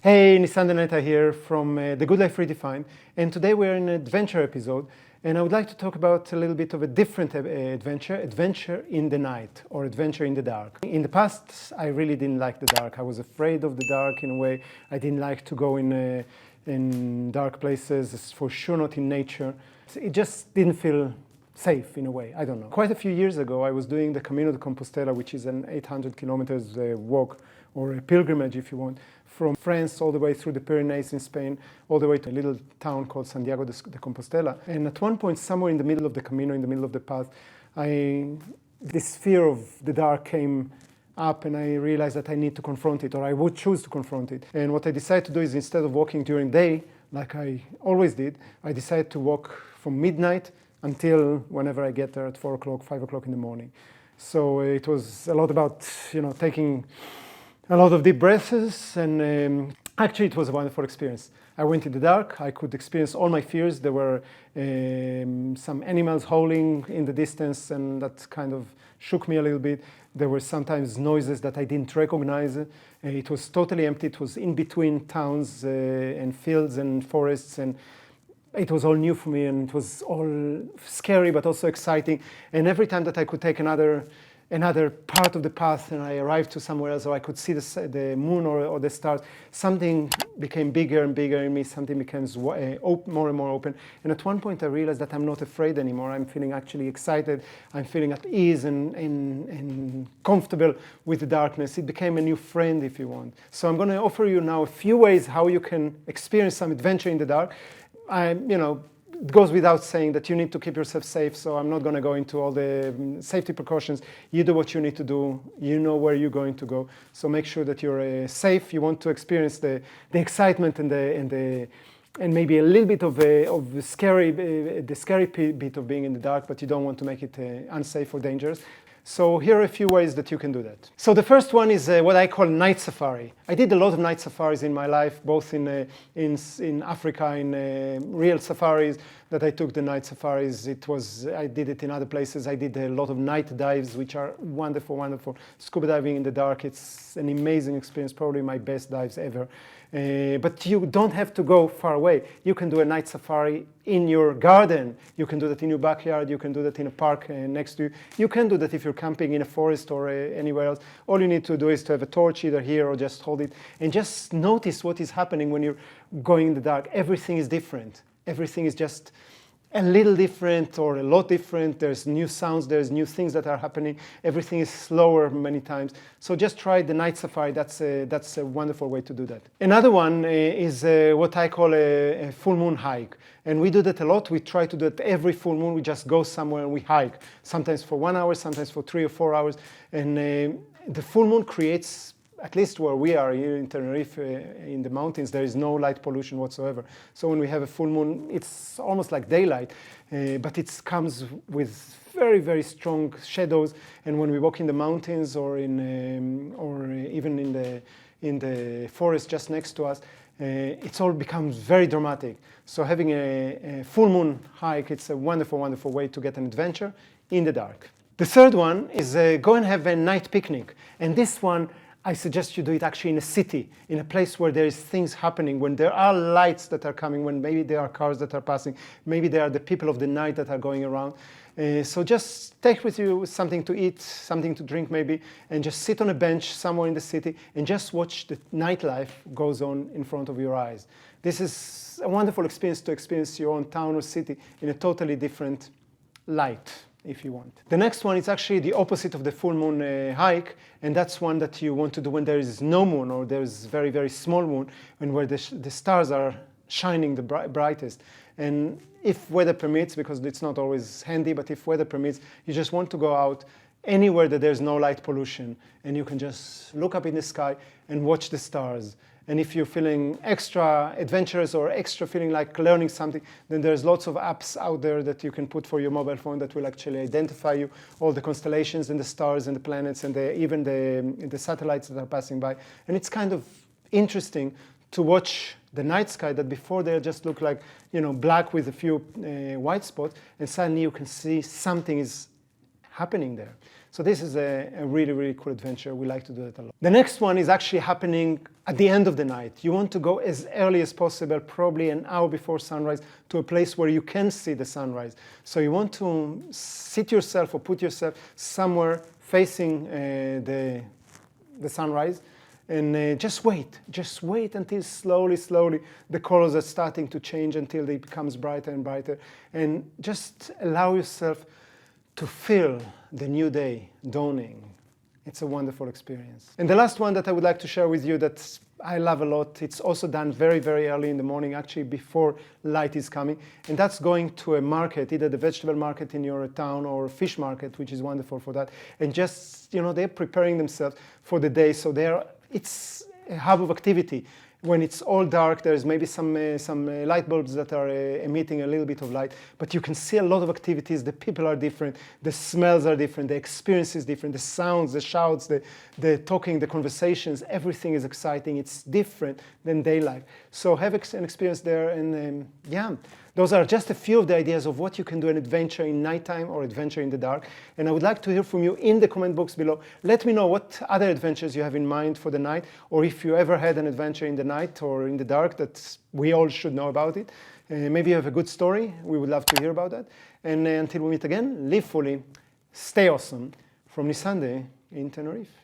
Hey, Nissan Deneta here from The Good Life Redefined, and today we're in an adventure episode, and I would like to talk about a little bit of a different adventure in the night, or adventure in the dark. In the past, I really didn't like the dark. I was afraid of the dark in a way. I didn't like to go in dark places, for sure not in nature. It just didn't feel safe in a way, I don't know. Quite a few years ago, I was doing the Camino de Compostela, which is an 800 kilometers walk, or a pilgrimage if you want, from France all the way through the Pyrenees in Spain, all the way to a little town called Santiago de Compostela. And at one point, somewhere in the middle of the Camino, in the middle of the path, this fear of the dark came up, and I realized that I need to confront it, or I would choose to confront it. And what I decided to do is, instead of walking during day, like I always did, I decided to walk from midnight until whenever I get there at 4 o'clock, 5 o'clock in the morning. So it was a lot about, taking a lot of deep breaths, and actually it was a wonderful experience. I went in the dark, I could experience all my fears. There were some animals howling in the distance, and that kind of shook me a little bit. There were sometimes noises that I didn't recognize. It was totally empty. It was in between towns and fields and forests, and it was all new for me, and it was all scary but also exciting. And every time that I could take another part of the path and I arrived to somewhere else, or I could see the moon or the stars, something became bigger and bigger in me, something becomes more and more open. And at one point I realized that I'm not afraid anymore. I'm feeling actually excited. I'm feeling at ease and comfortable with the darkness. It became a new friend, if you want. So I'm going to offer you now a few ways how you can experience some adventure in the dark. It goes without saying that you need to keep yourself safe, so I'm not going to go into all the safety precautions. You do what you need to do. You know where you're going to go, so make sure that you're safe. You want to experience the excitement and maybe a little bit of the scary bit of being in the dark, but you don't want to make it unsafe or dangerous. So here are a few ways that you can do that. So the first one is what I call night safari. I did a lot of night safaris in my life, both in Africa, in real safaris that I took the night safaris. I did it in other places. I did a lot of night dives, which are wonderful, wonderful. Scuba diving in the dark, it's an amazing experience, probably my best dives ever. But you don't have to go far away. You can do a night safari in your garden. You can do that in your backyard. You can do that in a park next to you. You can do that if you're camping in a forest or anywhere else. All you need to do is to have a torch either here or just hold it and just notice what is happening when you're going in the dark. Everything is different. Everything is just a little different or a lot different. There's new sounds, there's new things that are happening. Everything is slower many times. So just try the night safari. That's a wonderful way to do that. Another one is what I call a full moon hike. And we do that a lot. We try to do it every full moon. We just go somewhere and we hike. Sometimes for 1 hour, sometimes for 3 or 4 hours. And the full moon creates, at least where we are here in Tenerife, in the mountains, there is no light pollution whatsoever. So when we have a full moon, it's almost like daylight, but it comes with very, very strong shadows. And when we walk in the mountains or even in the forest just next to us, it all becomes very dramatic. So having a full moon hike, it's a wonderful, wonderful way to get an adventure in the dark. The third one is go and have a night picnic. And this one, I suggest you do it actually in a city, in a place where there is things happening, when there are lights that are coming, when maybe there are cars that are passing, maybe there are the people of the night that are going around. So just take with you something to eat, something to drink maybe, and just sit on a bench somewhere in the city and just watch the nightlife goes on in front of your eyes. This is a wonderful experience to experience your own town or city in a totally different light, if you want. The next one is actually the opposite of the full moon hike, and that's one that you want to do when there is no moon or there is very, very small moon, and where the stars are shining the brightest. And if weather permits, because it's not always handy, but if weather permits, you just want to go out anywhere that there's no light pollution, and you can just look up in the sky and watch the stars. And if you're feeling extra adventurous or extra feeling like learning something, then there's lots of apps out there that you can put for your mobile phone that will actually identify you, all the constellations and the stars and the planets and even the satellites that are passing by. And it's kind of interesting to watch the night sky that before they just look like, black with a few white spots, and suddenly you can see something is happening there. So this is a really, really cool adventure. We like to do it a lot. The next one is actually happening at the end of the night. You want to go as early as possible, probably an hour before sunrise, to a place where you can see the sunrise. So you want to sit yourself or put yourself somewhere facing the sunrise, and just wait until slowly the colors are starting to change until it becomes brighter and brighter, and just allow yourself to feel the new day dawning. It's a wonderful experience. And the last one that I would like to share with you that I love a lot, it's also done very, very early in the morning, actually before light is coming, and that's going to a market, either the vegetable market in your town or a fish market, which is wonderful for that, and just, they're preparing themselves for the day, so it's a hub of activity. When it's all dark, there's maybe some light bulbs that are emitting a little bit of light, but you can see a lot of activities. The people are different, the smells are different, the experience is different, the sounds, the shouts, the talking, the conversations, everything is exciting. It's different than daylight. So have an experience there, and those are just a few of the ideas of what you can do an adventure in nighttime or adventure in the dark. And I would like to hear from you in the comment box below. Let me know what other adventures you have in mind for the night, or if you ever had an adventure in the night or in the dark that we all should know about it. Maybe you have a good story. We would love to hear about that. And until we meet again, live fully, stay awesome. From Nisande in Tenerife.